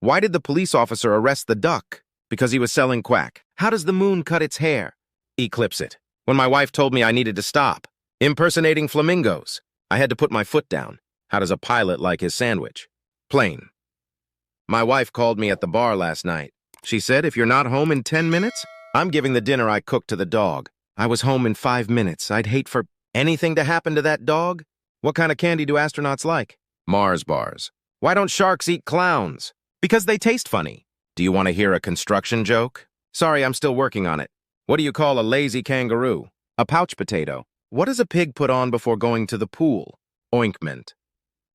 Why did the police officer arrest the duck? Because he was selling quack. How does the moon cut its hair? Eclipse it. When my wife told me I needed to stop. Impersonating flamingos. I had to put my foot down. How does a pilot like his sandwich? Plain. My wife called me at the bar last night. She said, if you're not home in 10 minutes, I'm giving the dinner I cooked to the dog. I was home in 5 minutes. I'd hate for anything to happen to that dog. What kind of candy do astronauts like? Mars bars. Why don't sharks eat clowns? Because they taste funny. Do you want to hear a construction joke? Sorry, I'm still working on it. What do you call a lazy kangaroo? A pouch potato. What does a pig put on before going to the pool? Ointment.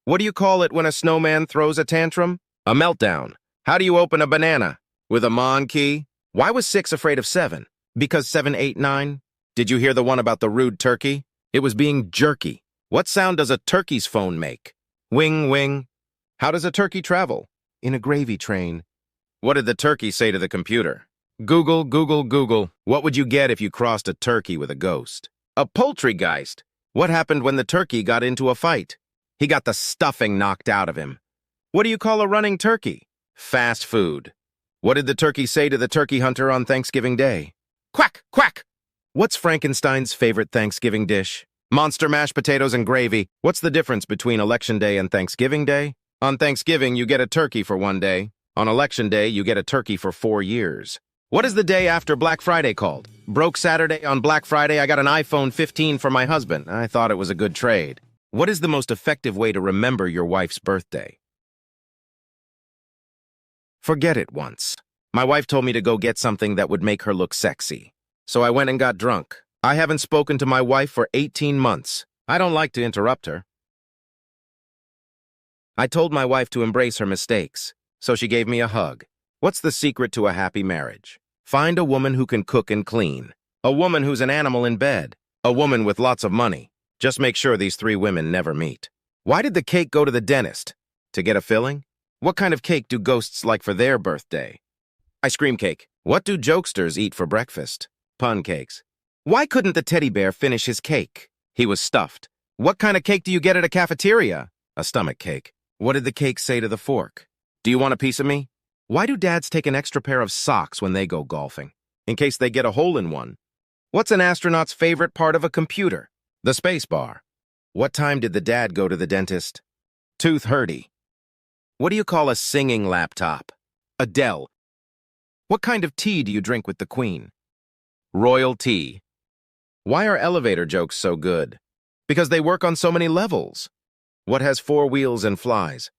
What do you call it when a snowman throws a tantrum? A meltdown. How do you open a banana? With a Mon key? Why was 6 afraid of 7? Because 7, 8, 9? Did you hear the one about the rude turkey? It was being jerky. What sound does a turkey's phone make? Wing, wing. How does a turkey travel? In a gravy train. What did the turkey say to the computer? Google, Google, Google. What would you get if you crossed a turkey with a ghost? A poultrygeist. What happened when the turkey got into a fight? He got the stuffing knocked out of him. What do you call a running turkey? Fast food. What did the turkey say to the turkey hunter on Thanksgiving Day? Quack, quack! What's Frankenstein's favorite Thanksgiving dish? Monster mashed potatoes and gravy. What's the difference between Election Day and Thanksgiving Day? On Thanksgiving, you get a turkey for 1 day. On Election Day, you get a turkey for 4 years. What is the day after Black Friday called? Broke Saturday. On Black Friday, I got an iPhone 15 for my husband. I thought it was a good trade. What is the most effective way to remember your wife's birthday? Forget it once. My wife told me to go get something that would make her look sexy. So I went and got drunk. I haven't spoken to my wife for 18 months. I don't like to interrupt her. I told my wife to embrace her mistakes, so she gave me a hug. What's the secret to a happy marriage? Find a woman who can cook and clean. A woman who's an animal in bed. A woman with lots of money. Just make sure these 3 women never meet. Why did the cake go to the dentist? To get a filling? What kind of cake do ghosts like for their birthday? Ice cream cake. What do jokesters eat for breakfast? Pun cakes. Why couldn't the teddy bear finish his cake? He was stuffed. What kind of cake do you get at a cafeteria? A stomach cake. What did the cake say to the fork? Do you want a piece of me? Why do dads take an extra pair of socks when they go golfing? In case they get a hole in one. What's an astronaut's favorite part of a computer? The space bar. What time did the dad go to the dentist? Tooth hurty. What do you call a singing laptop? Adele. What kind of tea do you drink with the Queen? Royal tea. Why are elevator jokes so good? Because they work on so many levels. What has 4 wheels and flies?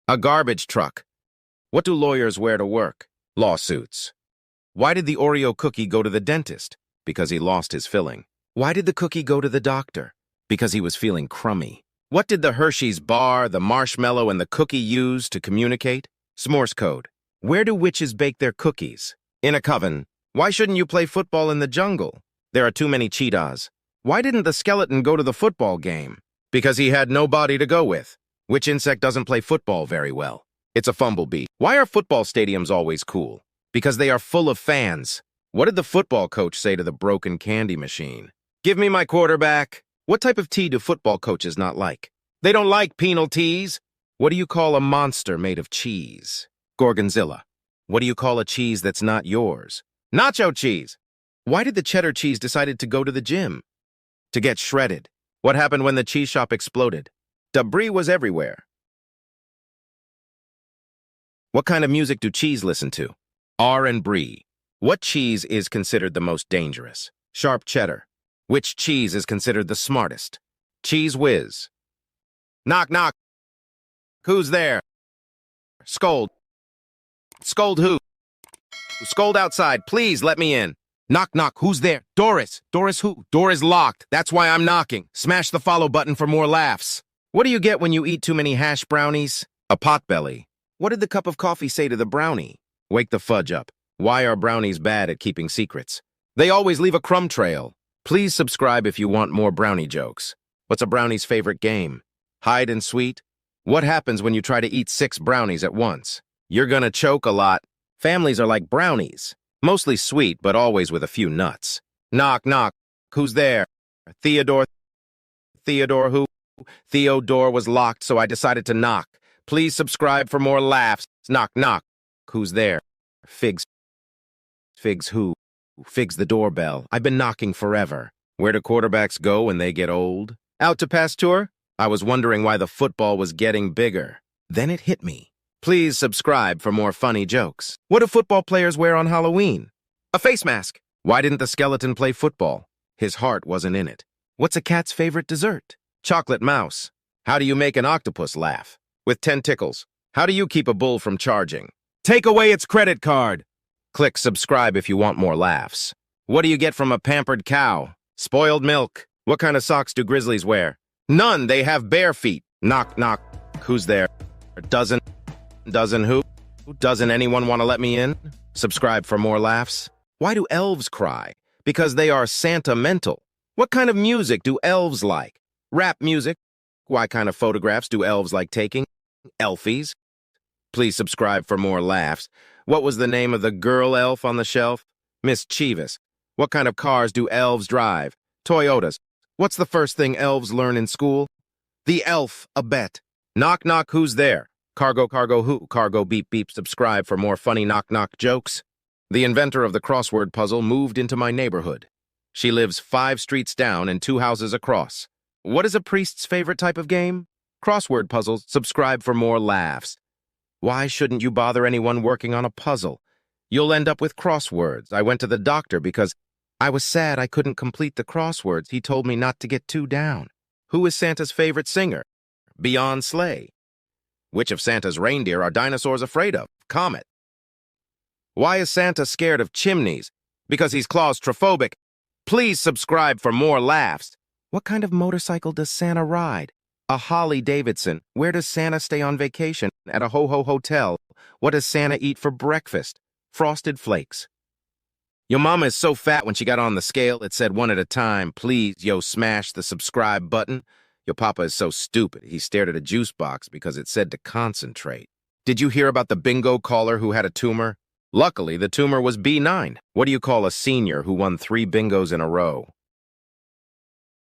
A garbage truck. What do lawyers wear to work? Lawsuits. Why did the Oreo cookie go to the dentist? Because he lost his filling. Why did the cookie go to the doctor? Because he was feeling crummy. What did the Hershey's bar, the marshmallow, and the cookie use to communicate? Morse code. Where do witches bake their cookies? In a coven. Why shouldn't you play football in the jungle? There are too many cheetahs. Why didn't the skeleton go to the football game? Because he had no body to go with. Which insect doesn't play football very well? It's a fumblebee. Why are football stadiums always cool? Because they are full of fans. What did the football coach say to the broken candy machine? Give me my quarterback. What type of tea do football coaches not like? They don't like penal teas. What do you call a monster made of cheese? Gorgonzilla. What do you call a cheese that's not yours? Nacho cheese. Why did the cheddar cheese decide to go to the gym? To get shredded. What happened when the cheese shop exploded? Debris was everywhere. What kind of music do cheese listen to? R&B. What cheese is considered the most dangerous? Sharp cheddar. Which cheese is considered the smartest? Cheese Whiz. Knock, knock. Who's there? Scold. Scold who? Scold outside. Please let me in. Knock, knock. Who's there? Doris. Doris who? Door is locked. That's why I'm knocking. Smash the follow button for more laughs. What do you get when you eat too many hash brownies? A potbelly. What did the cup of coffee say to the brownie? Wake the fudge up. Why are brownies bad at keeping secrets? They always leave a crumb trail. Please subscribe if you want more brownie jokes. What's a brownie's favorite game? Hide and sweet? What happens when you try to eat 6 brownies at once? You're gonna choke a lot. Families are like brownies. Mostly sweet, but always with a few nuts. Knock, knock. Who's there? Theodore. Theodore who? Theodore was locked, so I decided to knock. Please subscribe for more laughs. Knock, knock. Who's there? Figs. Figs who? Figs the doorbell. I've been knocking forever. Where do quarterbacks go when they get old? Out to Pasteur? I was wondering why the football was getting bigger. Then it hit me. Please subscribe for more funny jokes. What do football players wear on Halloween? A face mask. Why didn't the skeleton play football? His heart wasn't in it. What's a cat's favorite dessert? Chocolate mouse. How do you make an octopus laugh? With 10 tickles. How do you keep a bull from charging? Take away its credit card. Click subscribe if you want more laughs. What do you get from a pampered cow? Spoiled milk. What kind of socks do grizzlies wear? None, they have bare feet. Knock, knock. Who's there? Doesn't who? Doesn't anyone want to let me in? Subscribe for more laughs. Why do elves cry? Because they are Santa-mental. What kind of music do elves like? Rap music. What kind of photographs do elves like taking? Elfies. Please subscribe for more laughs. What was the name of the girl elf on the shelf? Mischievous. What kind of cars do elves drive? Toyotas. What's the first thing elves learn in school? The alphabet. Knock, knock, who's there? Cargo, cargo, who? Cargo, beep, beep. Subscribe for more funny knock, knock jokes. The inventor of the crossword puzzle moved into my neighborhood. She lives 5 streets down and 2 houses across. What is a priest's favorite type of game? Crossword puzzles. Subscribe for more laughs. Why shouldn't you bother anyone working on a puzzle? You'll end up with crosswords. I went to the doctor because I was sad I couldn't complete the crosswords. He told me not to get too down. Who is Santa's favorite singer? Beyond Sleigh. Which of Santa's reindeer are dinosaurs afraid of? Comet. Why is Santa scared of chimneys? Because he's claustrophobic. Please subscribe for more laughs. What kind of motorcycle does Santa ride? A Harley-Davidson. Where does Santa stay on vacation? At a ho-ho hotel. What does Santa eat for breakfast? Frosted Flakes. Your mama is so fat when she got on the scale, it said 1 at a time. Please, yo, smash the subscribe button. Your papa is so stupid, he stared at a juice box because it said to concentrate. Did you hear about the bingo caller who had a tumor? Luckily, the tumor was B9. What do you call a senior who won 3 bingos in a row?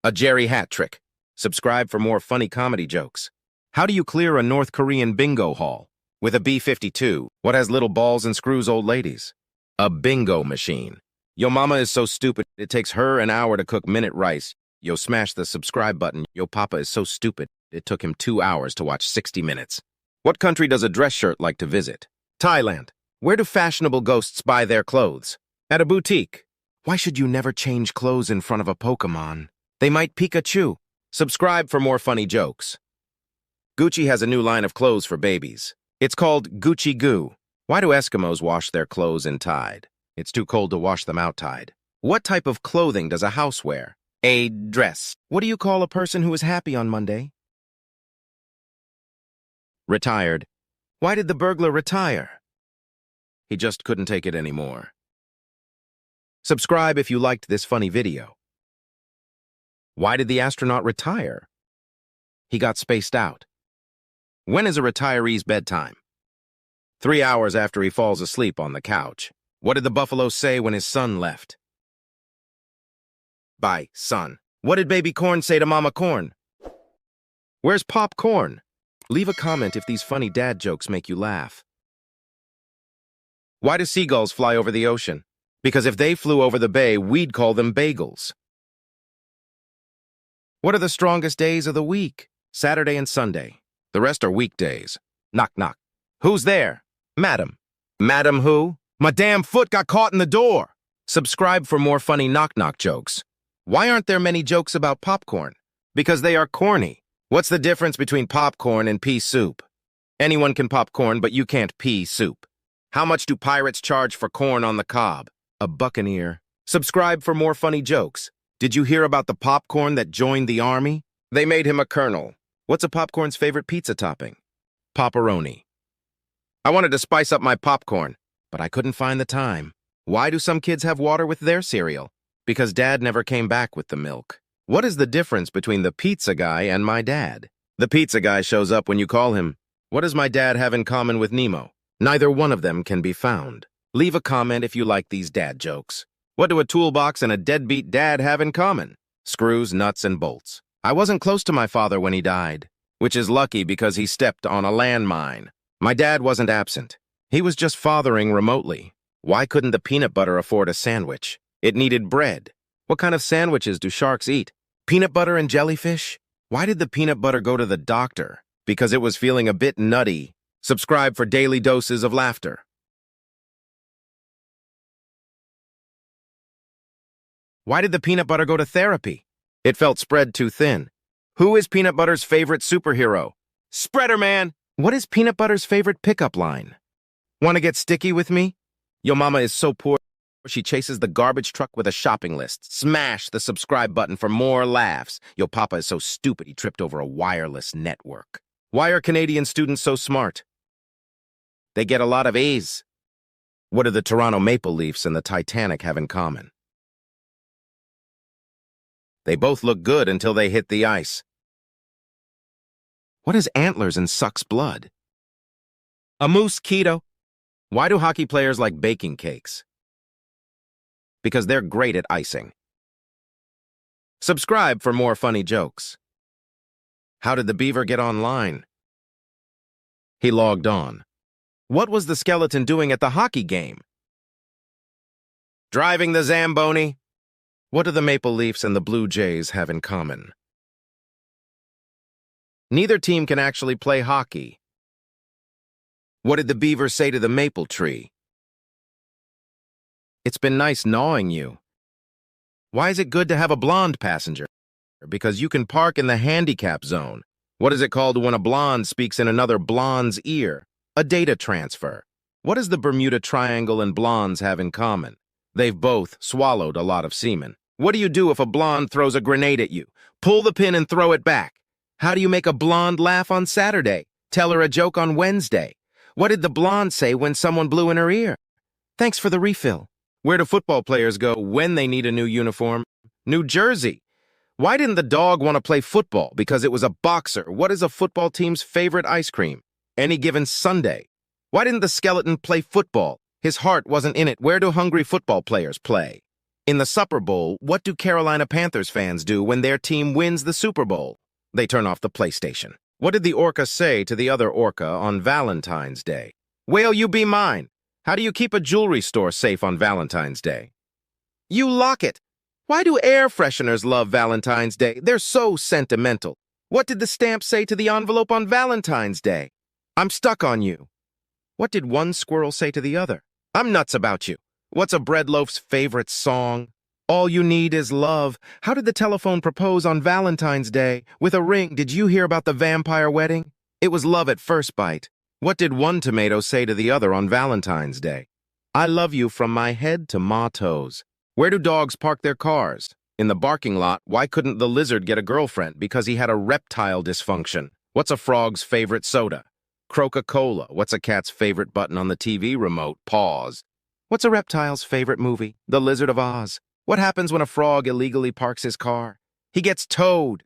A Jerry hat trick. Subscribe for more funny comedy jokes. How do you clear a North Korean bingo hall? With a B-52. What has little balls and screws old ladies? A bingo machine. Yo mama is so stupid, it takes her an hour to cook minute rice. Yo smash the subscribe button. Yo papa is so stupid, it took him 2 hours to watch 60 Minutes. What country does a dress shirt like to visit? Thailand. Where do fashionable ghosts buy their clothes? At a boutique. Why should you never change clothes in front of a Pokemon? They might Pikachu. Subscribe for more funny jokes. Gucci has a new line of clothes for babies. It's called Gucci Goo. Why do Eskimos wash their clothes in Tide? It's too cold to wash them out Tide. What type of clothing does a house wear? A dress. What do you call a person who is happy on Monday? Retired. Why did the burglar retire? He just couldn't take it anymore. Subscribe if you liked this funny video. Why did the astronaut retire? He got spaced out. When is a retiree's bedtime? 3 hours after he falls asleep on the couch. What did the buffalo say when his son left? Bye, son. What did baby corn say to mama corn? Where's popcorn? Leave a comment if these funny dad jokes make you laugh. Why do seagulls fly over the ocean? Because if they flew over the bay, we'd call them bagels. What are the strongest days of the week? Saturday and Sunday. The rest are weekdays. Knock, knock. Who's there? Madam. Madam who? My damn foot got caught in the door. Subscribe for more funny knock-knock jokes. Why aren't there many jokes about popcorn? Because they are corny. What's the difference between popcorn and pea soup? Anyone can pop corn, but you can't pea soup. How much do pirates charge for corn on the cob? A buccaneer. Subscribe for more funny jokes. Did you hear about the popcorn that joined the army? They made him a colonel. What's a popcorn's favorite pizza topping? Pepperoni. I wanted to spice up my popcorn, but I couldn't find the time. Why do some kids have water with their cereal? Because Dad never came back with the milk. What is the difference between the pizza guy and my dad? The pizza guy shows up when you call him. What does my dad have in common with Nemo? Neither one of them can be found. Leave a comment if you like these dad jokes. What do a toolbox and a deadbeat dad have in common? Screws, nuts, and bolts. I wasn't close to my father when he died, which is lucky because he stepped on a landmine. My dad wasn't absent. He was just fathering remotely. Why couldn't the peanut butter afford a sandwich? It needed bread. What kind of sandwiches do sharks eat? Peanut butter and jellyfish? Why did the peanut butter go to the doctor? Because it was feeling a bit nutty. Subscribe for daily doses of laughter. Why did the peanut butter go to therapy? It felt spread too thin. Who is peanut butter's favorite superhero? Spreader-Man! What is peanut butter's favorite pickup line? Want to get sticky with me? Yo mama is so poor, she chases the garbage truck with a shopping list. Smash the subscribe button for more laughs. Yo papa is so stupid he tripped over a wireless network. Why are Canadian students so smart? They get a lot of A's. What do the Toronto Maple Leafs and the Titanic have in common? They both look good until they hit the ice. What is antlers and sucks blood? A mosquito. Why do hockey players like baking cakes? Because they're great at icing. Subscribe for more funny jokes. How did the beaver get online? He logged on. What was the skeleton doing at the hockey game? Driving the Zamboni. What do the Maple Leafs and the Blue Jays have in common? Neither team can actually play hockey. What did the beaver say to the maple tree? It's been nice gnawing you. Why is it good to have a blonde passenger? Because you can park in the handicap zone. What is it called when a blonde speaks in another blonde's ear? A data transfer. What does the Bermuda Triangle and blondes have in common? They've both swallowed a lot of semen. What do you do if a blonde throws a grenade at you? Pull the pin and throw it back. How do you make a blonde laugh on Saturday? Tell her a joke on Wednesday. What did the blonde say when someone blew in her ear? Thanks for the refill. Where do football players go when they need a new uniform? New Jersey. Why didn't the dog want to play football? Because it was a boxer. What is a football team's favorite ice cream? Any given Sunday. Why didn't the skeleton play football? His heart wasn't in it. Where do hungry football players play? In the Super Bowl, what do Carolina Panthers fans do when their team wins the Super Bowl? They turn off the PlayStation. What did the orca say to the other orca on Valentine's Day? Whale, you be mine. How do you keep a jewelry store safe on Valentine's Day? You lock it. Why do air fresheners love Valentine's Day? They're so sentimental. What did the stamp say to the envelope on Valentine's Day? I'm stuck on you. What did one squirrel say to the other? I'm nuts about you. What's a bread loaf's favorite song? All you need is love. How did the telephone propose on Valentine's Day? With a ring. Did you hear about the vampire wedding? It was love at first bite. What did one tomato say to the other on Valentine's Day? I love you from my head to my toes. Where do dogs park their cars? In the parking lot. Why couldn't the lizard get a girlfriend? Because he had a reptile dysfunction. What's a frog's favorite soda? Coca-Cola. What's a cat's favorite button on the TV remote? Pause. What's a reptile's favorite movie? The Lizard of Oz. What happens when a frog illegally parks his car? He gets towed.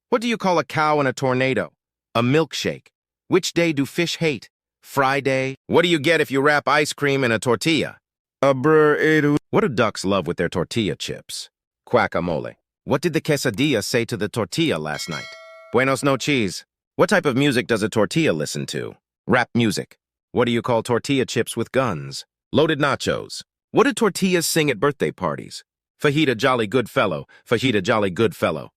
What do you call a cow in a tornado? A milkshake. Which day do fish hate? Friday. What do you get if you wrap ice cream in a tortilla? A burrito. What do ducks love with their tortilla chips? Guacamole. What did the quesadilla say to the tortilla last night? Buenos noches. What type of music does a tortilla listen to? Rap music. What do you call tortilla chips with guns? Loaded nachos. What do tortillas sing at birthday parties? Fajita jolly good fellow, fajita jolly good fellow.